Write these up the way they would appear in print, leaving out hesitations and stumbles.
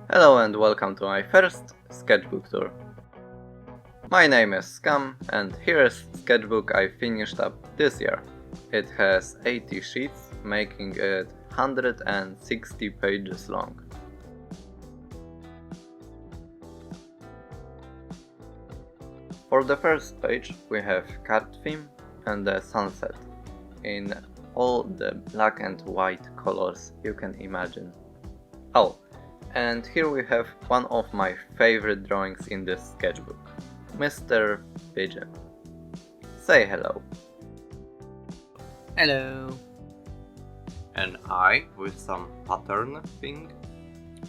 Hello and welcome to my first sketchbook tour. My name is Skam and here is sketchbook I finished up this year. It has 80 sheets, making it 160 pages long. For the first page we have cat theme and the sunset in all the black and white colors you can imagine. Oh, and here we have one of my favorite drawings in this sketchbook, Mr. Pigeon. Say hello. Hello. An eye with some pattern thing.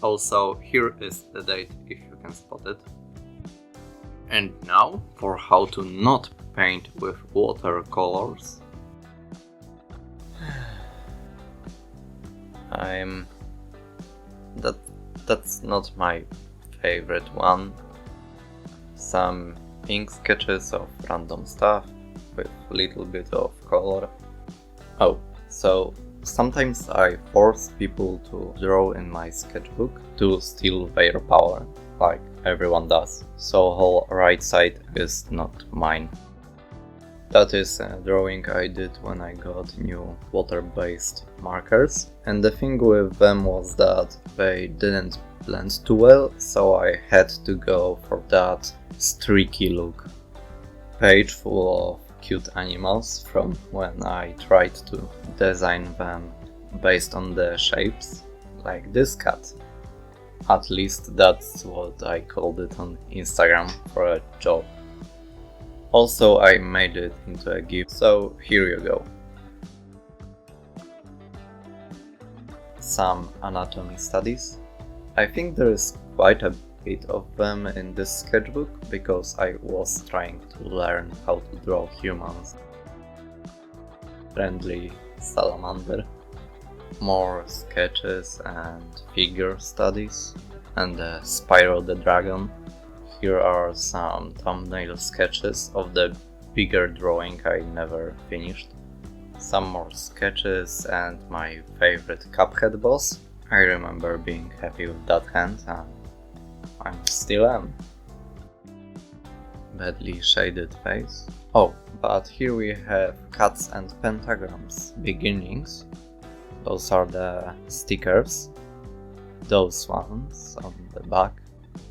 Also, here is the date if you can spot it. And now for how to not paint with watercolors. That's not my favorite one. Some ink sketches of random stuff with little bit of color. Oh, so sometimes I force people to draw in my sketchbook to steal their power, like everyone does, so whole right side is not mine. That is a drawing I did when I got new water-based markers, and the thing with them was that they didn't blend too well, so I had to go for that streaky look. Page full of cute animals from when I tried to design them based on the shapes, like this cat. At least that's what I called it on Instagram for a joke. Also, I made it into a GIF, so here you go. Some anatomy studies. I think there is quite a bit of them in this sketchbook because I was trying to learn how to draw humans. Friendly salamander. More sketches and figure studies. And Spyro the Dragon. Here are some thumbnail sketches of the bigger drawing I never finished. Some more sketches and my favorite Cuphead boss. I remember being happy with that hand and I still am. Badly shaded face. Oh, but here we have cats and pentagrams beginnings. Those are the stickers. Those ones on the back.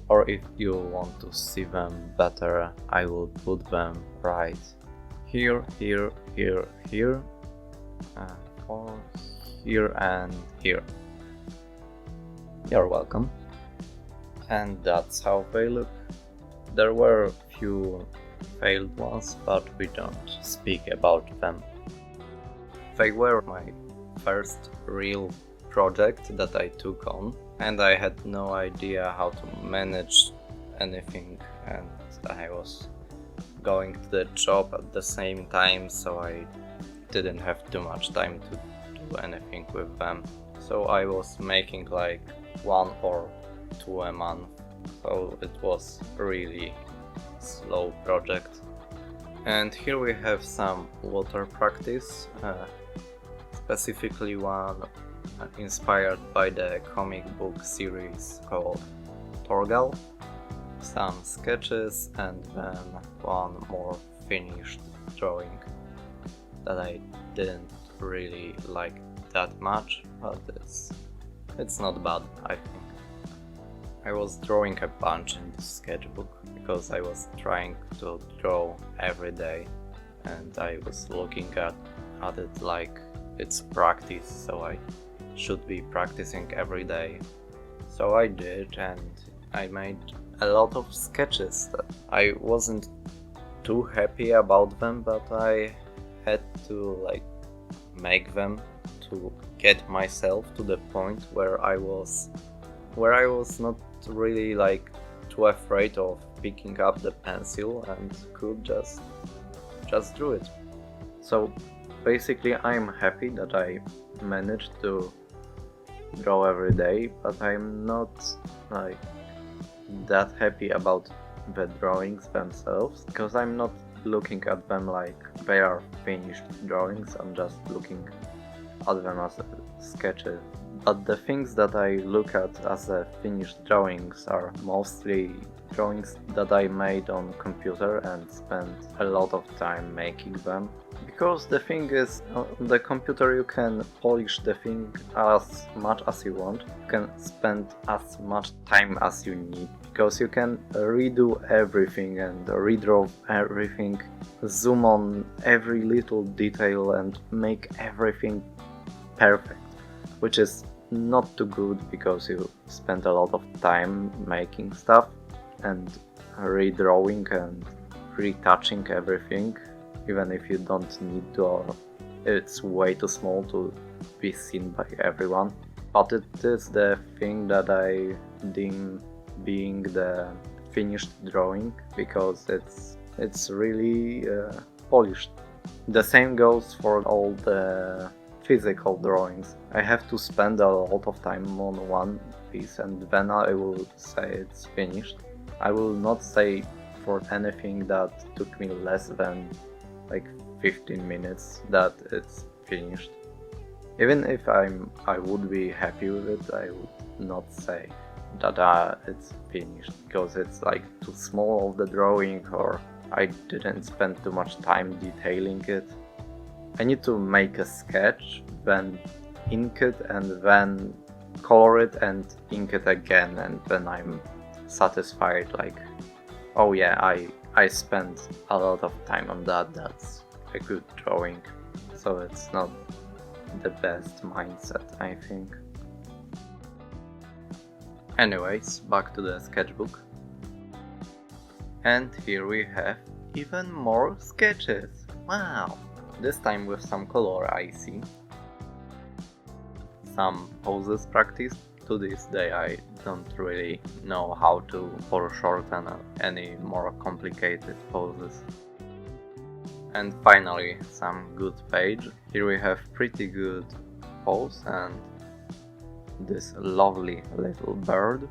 Or if you want to see them better, I will put them right here, here, here, here, or here and here. You're welcome. And that's how they look. There were a few failed ones, but we don't speak about them. They were my first real project that I took on, and I had no idea how to manage anything, and I was going to the job at the same time, so I didn't have too much time to do anything with them. So I was making like 1 or 2 a month, so it was a really slow project. And here we have some water practice, specifically one inspired by the comic book series called Torgal, some sketches, and then one more finished drawing that I didn't really like that much, but it's not bad, I think. I was drawing a bunch in this sketchbook because I was trying to draw every day and I was looking at it like it's practice, so I should be practicing every day. So I did, and I made a lot of sketches that I wasn't too happy about them, but I had to make them to get myself to the point where I was not really too afraid of picking up the pencil and could just draw it. So basically I'm happy that I managed to draw every day, but I'm not that happy about the drawings themselves, because I'm not looking at them like they are finished drawings. I'm just looking at them as sketches But the things that I look at as finished drawings are mostly drawings that I made on computer and spent a lot of time making them. Because the thing is, on the computer you can polish the thing as much as you want. You can spend as much time as you need. Because you can redo everything and redraw everything, zoom on every little detail and make everything perfect. Which is not too good because you spend a lot of time making stuff and redrawing and retouching everything, even if you don't need to, or it's way too small to be seen by everyone. But it is the thing that I deem being the finished drawing because it's really polished. The same goes for all the physical drawings. I have to spend a lot of time on one piece and then I will say it's finished. I will not say for anything that took me less than like 15 minutes that it's finished. Even if I would be happy with it, I would not say that it's finished because it's like too small of the drawing or I didn't spend too much time detailing it. I need to make a sketch, then ink it and then color it and ink it again, and then I'm satisfied, like, oh yeah, I spent a lot of time on that, that's a good drawing. So it's not the best mindset, I think. Anyways, back to the sketchbook. And here we have even more sketches. Wow! This time with some color, I see. Some poses practiced. To this day I don't really know how to foreshorten any more complicated poses. And finally some good page. Here we have pretty good pose and this lovely little bird.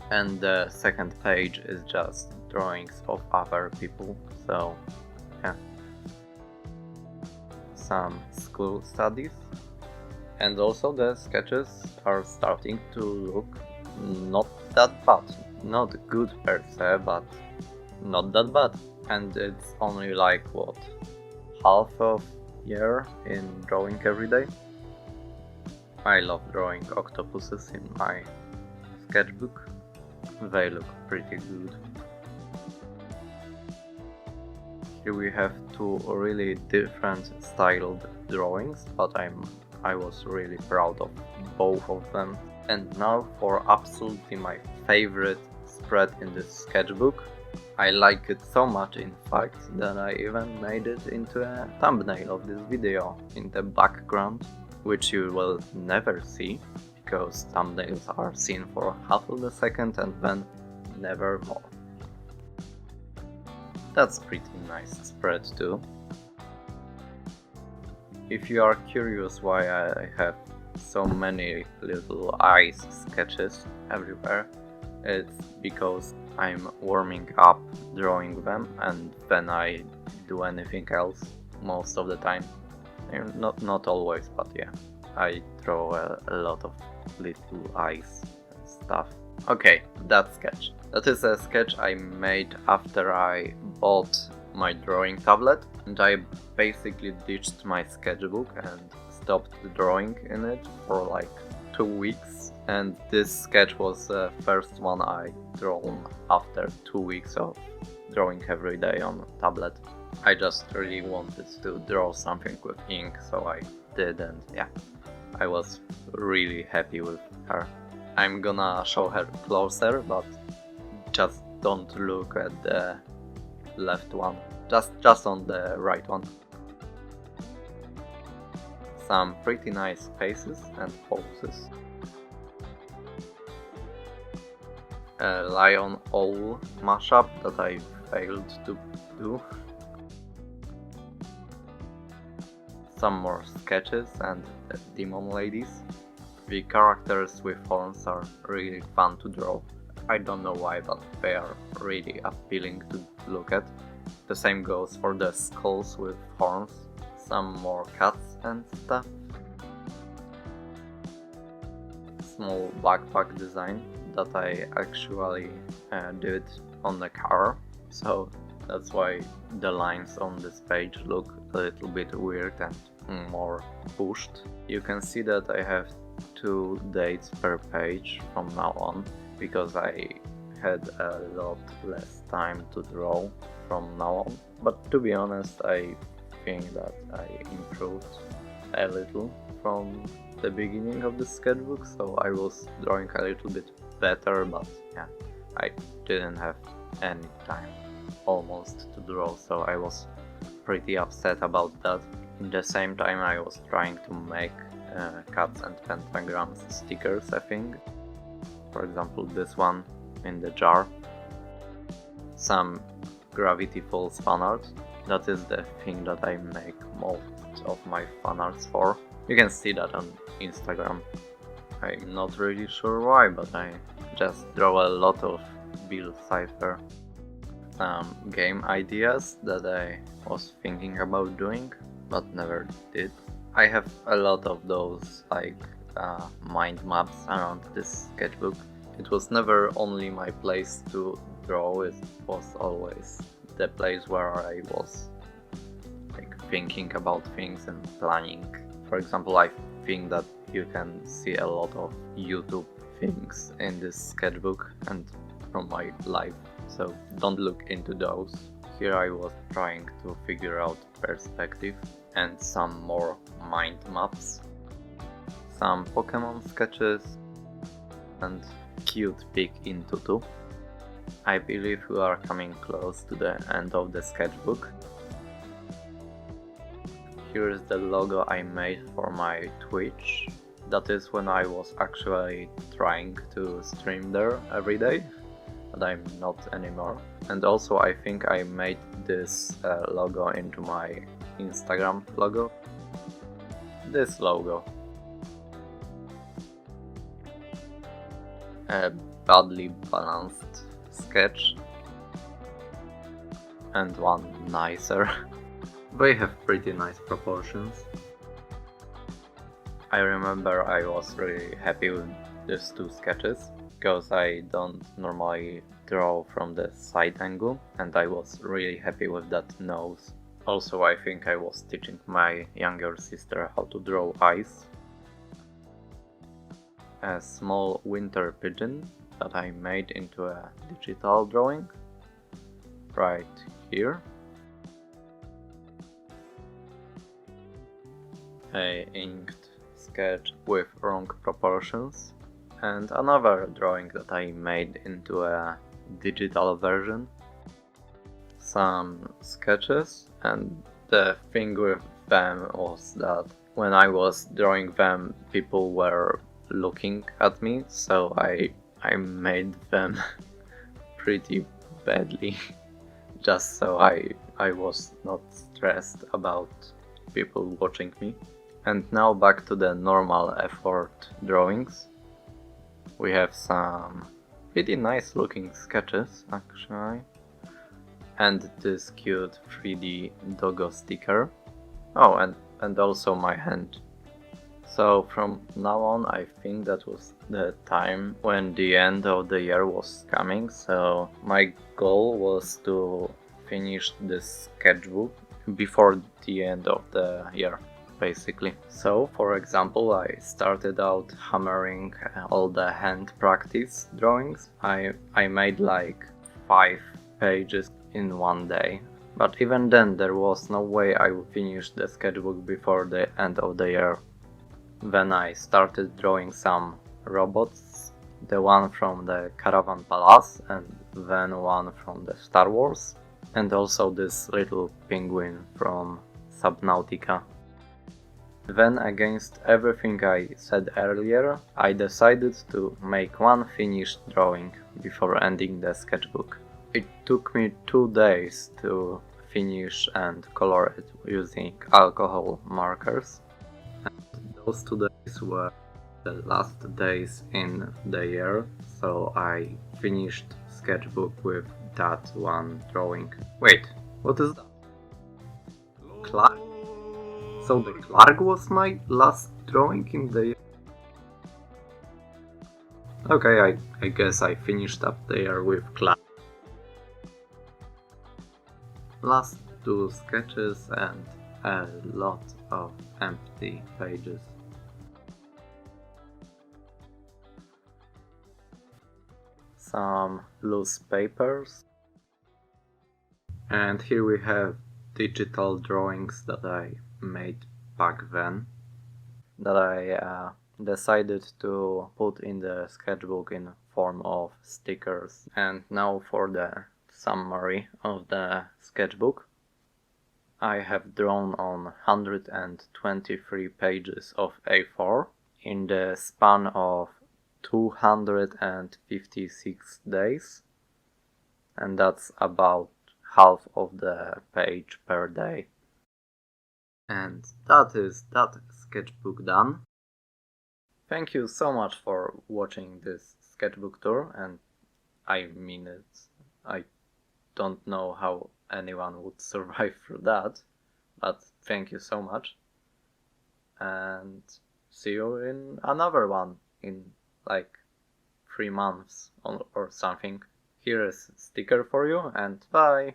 And the second page is just drawings of other people, so yeah. Some school studies, and also the sketches are starting to look not that bad. Not good per se, but not that bad. And it's only like what, half of year in drawing every day. I love drawing octopuses in my sketchbook. They look pretty good. Here we have two really different styled drawings, but I was really proud of both of them. And now for absolutely my favorite spread in this sketchbook. I like it so much, in fact, that I even made it into a thumbnail of this video in the background, which you will never see because thumbnails are seen for half of a second and then never more. That's pretty nice spread too. If you are curious why I have so many little eyes sketches everywhere, it's because I'm warming up drawing them and then I do anything else most of the time. Not always, but yeah, I draw a lot of little eyes and stuff. Okay, that sketch. That is a sketch I made after I bought my drawing tablet, and I basically ditched my sketchbook and stopped drawing in it for like 2 weeks. And this sketch was the first one I drawn after 2 weeks of drawing every day on tablet. I just really wanted to draw something with ink, so I did, and yeah, I was really happy with her. I'm gonna show her closer, but just don't look at the left one, just on the right one. Some pretty nice faces and poses. A lion owl mashup that I failed to do. Some more sketches and demon ladies. The characters with horns are really fun to draw. I don't know why, but they are really appealing to look at. The same goes for the skulls with horns. Some more cats and stuff. small backpack design that I actually did on the car, so that's why the lines on this page look a little bit weird and more pushed. You can see that I have 2 dates per page from now on, because I had a lot less time to draw from now on. But to be honest, I think that I improved a little from the beginning of the sketchbook, so I was drawing a little bit better, but yeah, I didn't have any time almost to draw, so I was pretty upset about that. In the same time, I was trying to make cats and pentagrams stickers, I think. For example, this one in the jar. Some Gravity Falls fan art. That is the thing that I make most of my fan arts for. You can see that on Instagram. I'm not really sure why, but I just draw a lot of Bill Cipher. Some game ideas that I was thinking about doing, but never did. I have a lot of those mind maps around this sketchbook. It was never only my place to draw, it was always the place where I was thinking about things and planning. For example, I think that you can see a lot of YouTube things in this sketchbook and from my life, so don't look into those. Here I was trying to figure out perspective and some more mind maps, some Pokemon sketches and cute pig in tutu. I believe we are coming close to the end of the sketchbook. Here is the logo I made for my Twitch. That is when I was actually trying to stream there every day, but I'm not anymore. And also I think I made this logo into my Instagram logo. This logo. A badly balanced sketch. And one nicer. They have pretty nice proportions. I remember I was really happy with these 2 sketches, because I don't normally draw from the side angle, and I was really happy with that nose. Also, I think I was teaching my younger sister how to draw eyes. A small winter pigeon that I made into a digital drawing right here. A inked sketch with wrong proportions, and another drawing that I made into a digital version. Some sketches, and the thing with them was that when I was drawing them, people were looking at me, so I made them pretty badly, just so I was not stressed about people watching me. And now back to the normal effort drawings. We have some pretty nice looking sketches actually. And this cute 3D doggo sticker. Oh, and also my hand. So from now on I think that was the time when the end of the year was coming. So my goal was to finish this sketchbook before the end of the year, basically. So for example, I started out hammering all the hand practice drawings. I made 5 pages in one day, but even then there was no way I would finish the sketchbook before the end of the year. Then I started drawing some robots, the one from the Caravan Palace and then one from the Star Wars, and also this little penguin from Subnautica. Then, against everything I said earlier, I decided to make one finished drawing before ending the sketchbook. It took me 2 days to finish and color it using alcohol markers. And those 2 days were the last days in the year, so I finished sketchbook with that one drawing. Wait, what is that? Clark? So the Clark was my last drawing in the year? Okay, I guess I finished up there with class. Last 2 sketches and a lot of empty pages. Some loose papers. And here we have digital drawings that I made back then, that I decided to put in the sketchbook in form of stickers. And now for the summary of the sketchbook. I have drawn on 123 pages of A4 in the span of 256 days, and that's about half of the page per day. And that is that sketchbook done. Thank you so much for watching this sketchbook tour, and I mean it. I don't know how anyone would survive through that, but thank you so much. And see you in another one in like 3 months or something. Here is a sticker for you, and bye!